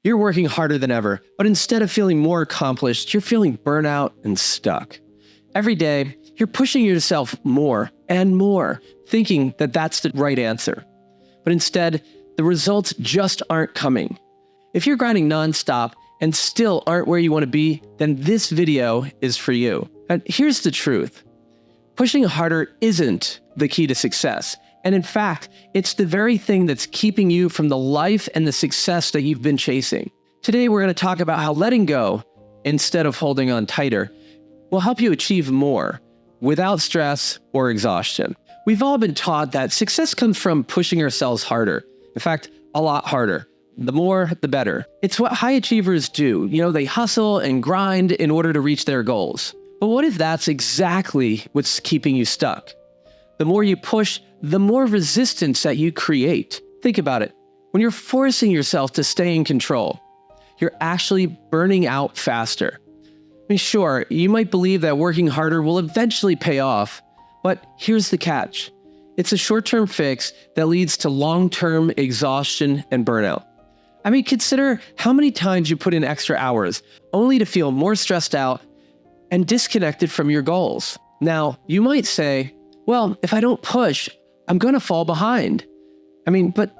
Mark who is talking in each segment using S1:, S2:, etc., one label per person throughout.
S1: You're working harder than ever, but instead of feeling more accomplished, you're feeling burnout and stuck. Every day, you're pushing yourself more and more, thinking that that's the right answer. But instead, the results just aren't coming. If you're grinding nonstop and still aren't where you want to be, then this video is for you. And here's the truth. Pushing harder isn't the key to success. And in fact, it's the very thing that's keeping you from the life and the success that you've been chasing. Today, we're going to talk about how letting go, instead of holding on tighter, will help you achieve more without stress or exhaustion. We've all been taught that success comes from pushing ourselves harder. In fact, a lot harder. The more, the better. It's what high achievers do. They hustle and grind in order to reach their goals. But what if that's exactly what's keeping you stuck? The more you push, the more resistance that you create. Think about it. When you're forcing yourself to stay in control, you're actually burning out faster. Sure, you might believe that working harder will eventually pay off, but here's the catch. It's a short-term fix that leads to long-term exhaustion and burnout. Consider how many times you put in extra hours, only to feel more stressed out and disconnected from your goals. Now, you might say, well, if I don't push, I'm going to fall behind. But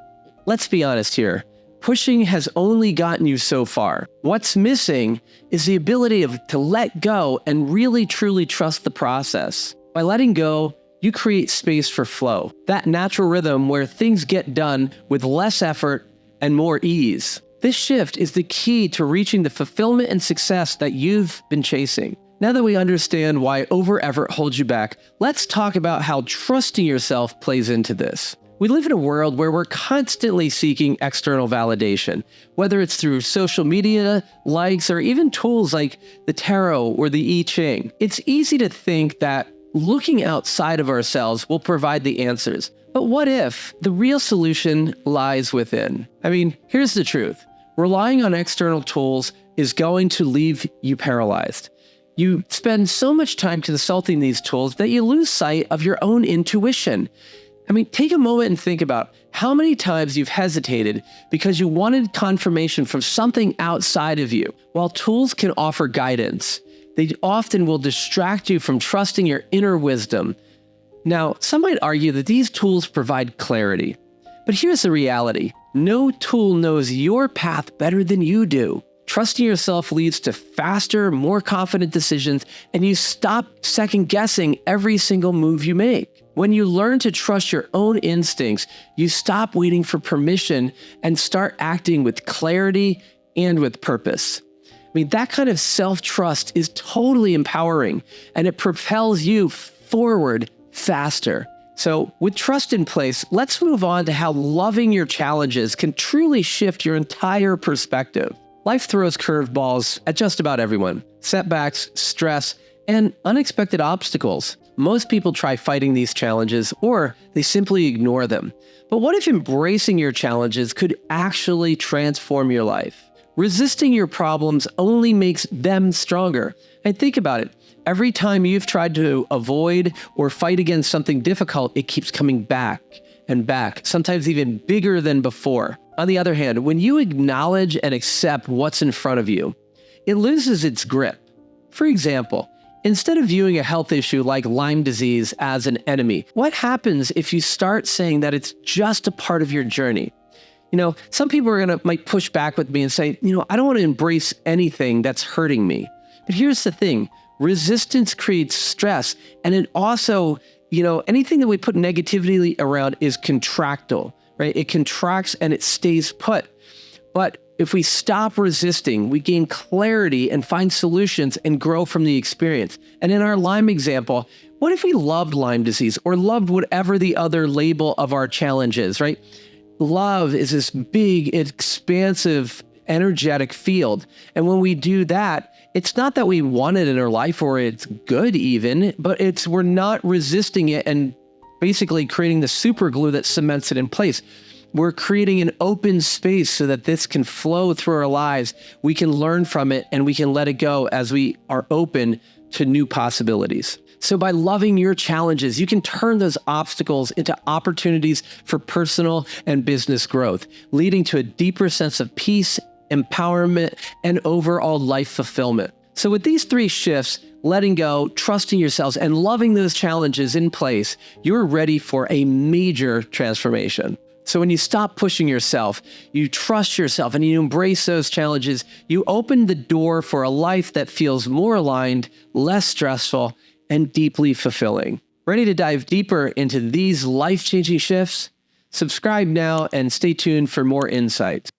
S1: let's be honest here. Pushing has only gotten you so far. What's missing is the ability to let go and really truly trust the process. By letting go, you create space for flow, that natural rhythm where things get done with less effort and more ease. This shift is the key to reaching the fulfillment and success that you've been chasing. Now that we understand why over-effort holds you back, let's talk about how trusting yourself plays into this. We live in a world where we're constantly seeking external validation, whether it's through social media, likes, or even tools like the tarot or the I Ching. It's easy to think that looking outside of ourselves will provide the answers. But what if the real solution lies within? Here's the truth. Relying on external tools is going to leave you paralyzed. You spend so much time consulting these tools that you lose sight of your own intuition. Take a moment and think about how many times you've hesitated because you wanted confirmation from something outside of you. While tools can offer guidance, they often will distract you from trusting your inner wisdom. Now, some might argue that these tools provide clarity. But here's the reality. No tool knows your path better than you do. Trusting yourself leads to faster, more confident decisions, and you stop second-guessing every single move you make. When you learn to trust your own instincts, you stop waiting for permission and start acting with clarity and with purpose. That kind of self-trust is totally empowering, and it propels you forward faster. So with trust in place, let's move on to how loving your challenges can truly shift your entire perspective. Life throws curveballs at just about everyone. Setbacks, stress, and unexpected obstacles. Most people try fighting these challenges, or they simply ignore them. But what if embracing your challenges could actually transform your life? Resisting your problems only makes them stronger. And think about it. Every time you've tried to avoid or fight against something difficult, it keeps coming back and back, sometimes even bigger than before. On the other hand, when you acknowledge and accept what's in front of you, it loses its grip. For example, instead of viewing a health issue like Lyme disease as an enemy, what happens if you start saying that it's just a part of your journey? Some people might push back with me and say, I don't want to embrace anything that's hurting me. But here's the thing. Resistance creates stress, and it also, anything that we put negativity around is contractile, right? It contracts and it stays put. But if we stop resisting, we gain clarity and find solutions and grow from the experience. And in our Lyme example, what if we loved Lyme disease or loved whatever the other label of our challenge is, right? Love is this big, expansive, energetic field. And when we do that, it's not that we want it in our life or it's good even, but we're not resisting it and basically creating the super glue that cements it in place. We're creating an open space so that this can flow through our lives. We can learn from it and we can let it go as we are open to new possibilities. So by loving your challenges, you can turn those obstacles into opportunities for personal and business growth, leading to a deeper sense of peace empowerment, and overall life fulfillment. So with these 3 shifts, letting go, trusting yourselves, and loving those challenges in place, you're ready for a major transformation. So when you stop pushing yourself, you trust yourself, and you embrace those challenges, you open the door for a life that feels more aligned, less stressful, and deeply fulfilling. Ready to dive deeper into these life-changing shifts? Subscribe now and stay tuned for more insights.